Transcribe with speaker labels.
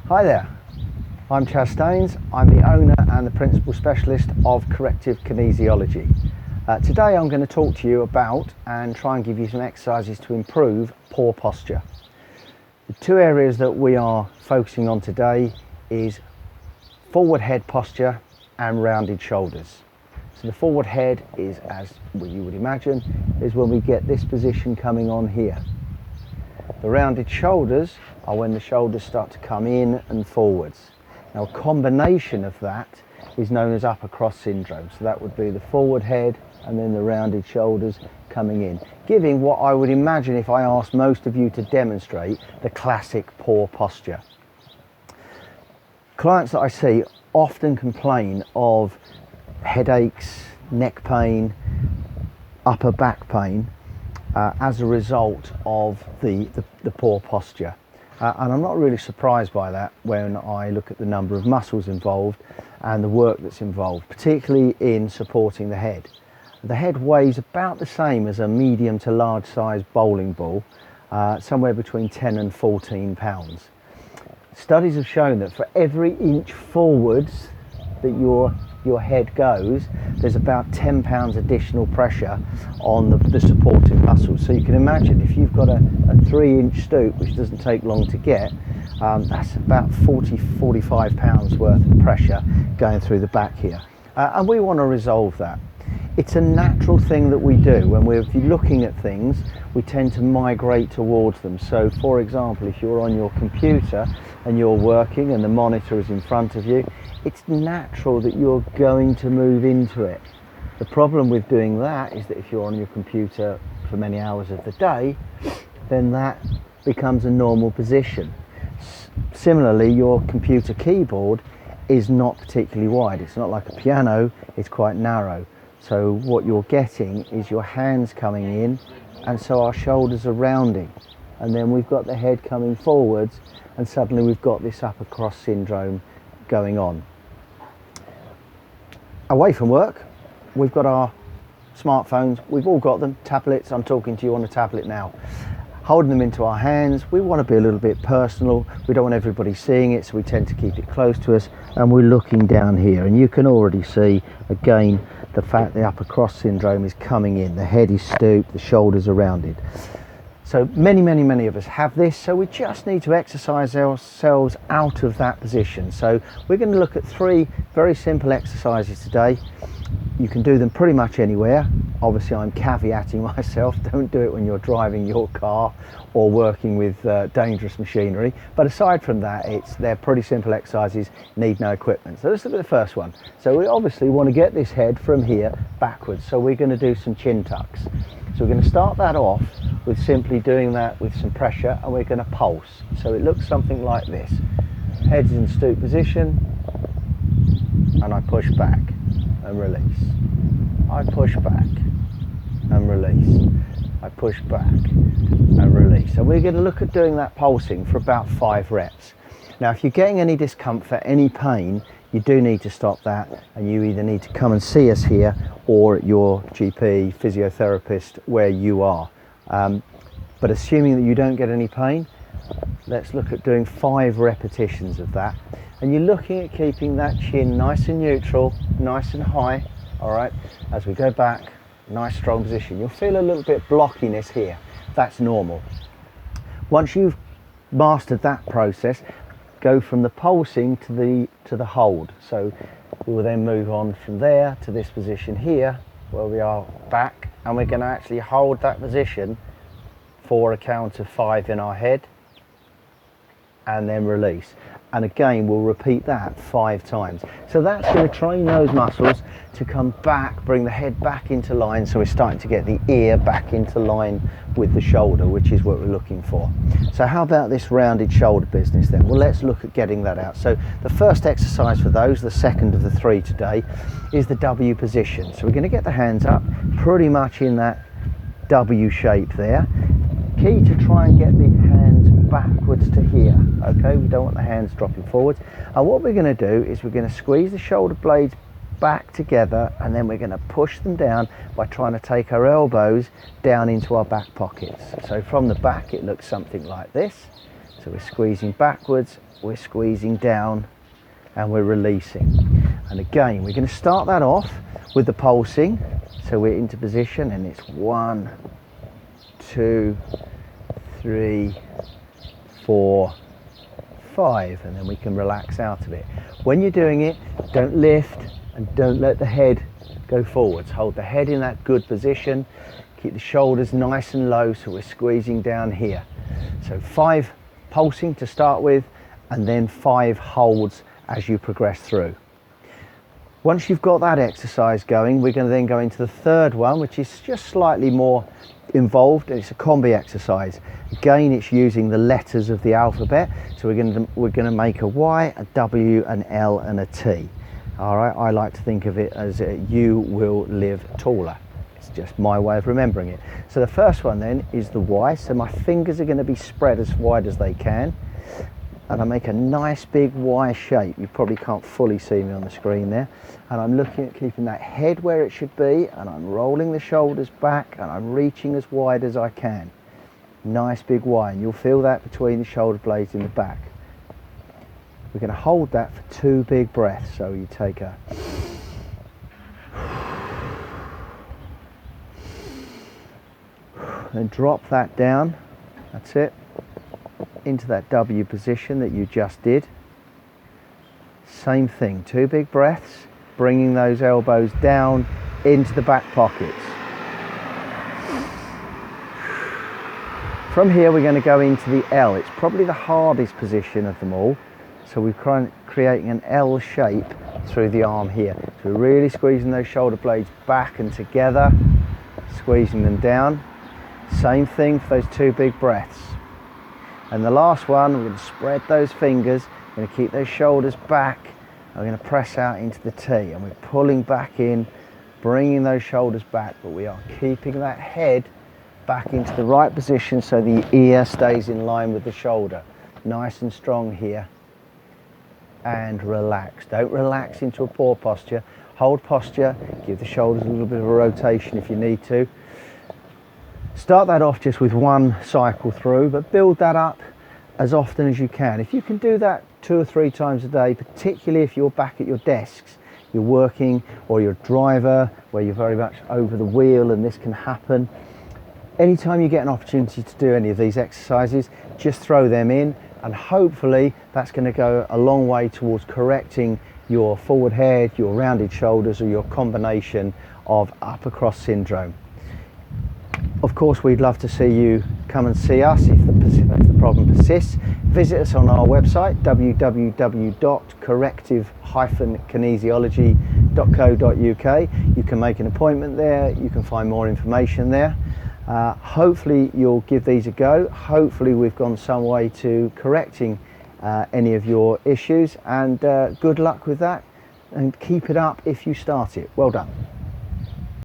Speaker 1: Hi there, I'm Chastain. I'm the owner and the principal specialist of Corrective Kinesiology. Today I'm going to talk to you about and try and give you some exercises to improve poor posture. The two areas that we are focusing on today is forward head posture and rounded shoulders. So the forward head is, as you would imagine, is when we get this position coming on here. The rounded shoulders are when the shoulders start to come in and forwards. Now a combination of that is known as upper cross syndrome. So that would be the forward head and then the rounded shoulders coming in, giving what I would imagine, if I asked most of you to demonstrate, the classic poor posture. Clients that I see often complain of headaches, neck pain, upper back pain as a result of the poor posture. And I'm not really surprised by that when I look at the number of muscles involved and the work that's involved, particularly in supporting the head. The head weighs about the same as a medium to large size bowling ball, somewhere between 10 and 14 pounds. Studies have shown that for every inch forwards that your head goes, there's about 10 pounds additional pressure on the supporting muscles. So you can imagine if you've got a 3-inch stoop, which doesn't take long to get, that's about 45 pounds worth of pressure going through the back here. And we want to resolve that. It's a natural thing that we do. When we're looking at things, we tend to migrate towards them. So for example, if you're on your computer and you're working and the monitor is in front of you, it's natural that you're going to move into it. The problem with doing that is that if you're on your computer for many hours of the day, then that becomes a normal position. Similarly, your computer keyboard is not particularly wide. It's not like a piano, it's quite narrow. So what you're getting is your hands coming in, and so our shoulders are rounding. And then we've got the head coming forwards, and suddenly we've got this upper cross syndrome going on. Away from work, we've got our smartphones, we've all got them, tablets. I'm talking to you on a tablet now. Holding them into our hands, we want to be a little bit personal. We don't want everybody seeing it, so we tend to keep it close to us, and we're looking down here, and you can already see again the fact the upper cross syndrome is coming in. The head is stooped, the shoulders are rounded. So many of us have this, so we just need to exercise ourselves out of that position. So we're going to look at 3 very simple exercises today. You can do them pretty much anywhere. Obviously I'm caveating myself, don't do it when you're driving your car or working with dangerous machinery. But aside from that, they're pretty simple exercises, need no equipment. So let's look at the first one. So we obviously want to get this head from here backwards. So we're going to do some chin tucks. So we're going to start that off with simply doing that with some pressure, and we're going to pulse. So it looks something like this. Head's in stoop position, and I push back and release. I push back and release. I push back and release. And we're going to look at doing that pulsing for about 5 reps. Now if you're getting any discomfort, any pain, you do need to stop that, and you either need to come and see us here or at your GP, physiotherapist, where you are. But assuming that you don't get any pain, let's look at doing 5 repetitions of that. And you're looking at keeping that chin nice and neutral, nice and high, all right? As we go back, nice strong position. You'll feel a little bit blockiness here. That's normal. Once you've mastered that process, go from the pulsing to the hold. So we will then move on from there to this position here, where we are back, and we're going to actually hold that position for a count of 5 in our head, and then release. And again, we'll repeat that 5 times. So that's going to train those muscles to come back, bring the head back into line, so we're starting to get the ear back into line with the shoulder, which is what we're looking for. So how about this rounded shoulder business then? Well, let's look at getting that out. So the first exercise for those, the second of the 3 today, is the W position. So we're going to get the hands up pretty much in that W shape there. Key to try and get the hands backwards to here. Okay, we don't want the hands dropping forwards. And what we're going to do is we're going to squeeze the shoulder blades back together, and then we're going to push them down by trying to take our elbows down into our back pockets. So from the back it looks something like this. So we're squeezing backwards, we're squeezing down, and we're releasing. And again, we're going to start that off with the pulsing. So we're into position, and it's 1, 2, 3, 4, 5, and then we can relax out of it. When you're doing it, don't lift and don't let the head go forwards. Hold the head in that good position. Keep the shoulders nice and low, so we're squeezing down here. So 5 pulsing to start with, and then 5 holds as you progress through. Once you've got that exercise going, we're going to then go into the third one, which is just slightly more involved, and it's a combi exercise. Again, it's using the letters of the alphabet. So we're going to make a Y, a W, an L, and a T. All right, I like to think of it as you will live taller. It's just my way of remembering it. So the first one then is the Y. So my fingers are going to be spread as wide as they can, and I make a nice big Y shape. You probably can't fully see me on the screen there. And I'm looking at keeping that head where it should be, and I'm rolling the shoulders back, and I'm reaching as wide as I can. Nice big Y, and you'll feel that between the shoulder blades in the back. We're going to hold that for 2 big breaths. So you take a then drop that down. That's it. Into that W position that you just did. Same thing, 2 big breaths, bringing those elbows down into the back pockets. From here we're going to go into the L. It's probably the hardest position of them all. So we're creating an L shape through the arm here. So we're really squeezing those shoulder blades back and together, squeezing them down. Same thing for those 2 big breaths. And the last one, we're going to spread those fingers, we're going to keep those shoulders back, and we're going to press out into the T, and we're pulling back in, bringing those shoulders back, but we are keeping that head back into the right position so the ear stays in line with the shoulder. Nice and strong here. And relax. Don't relax into a poor posture. Hold posture, give the shoulders a little bit of a rotation if you need to. Start that off just with 1 cycle through, but build that up as often as you can. If you can do that 2 or 3 times a day, particularly if you're back at your desks, you're working, or you're a driver where you're very much over the wheel and this can happen. Anytime you get an opportunity to do any of these exercises, just throw them in, and hopefully that's going to go a long way towards correcting your forward head, your rounded shoulders, or your combination of upper cross syndrome. Of course, we'd love to see you come and see us if the problem persists. Visit us on our website, www.corrective-kinesiology.co.uk. You can make an appointment there, you can find more information there. Hopefully you'll give these a go. Hopefully we've gone some way to correcting any of your issues, and good luck with that, and keep it up if you start it. Well done.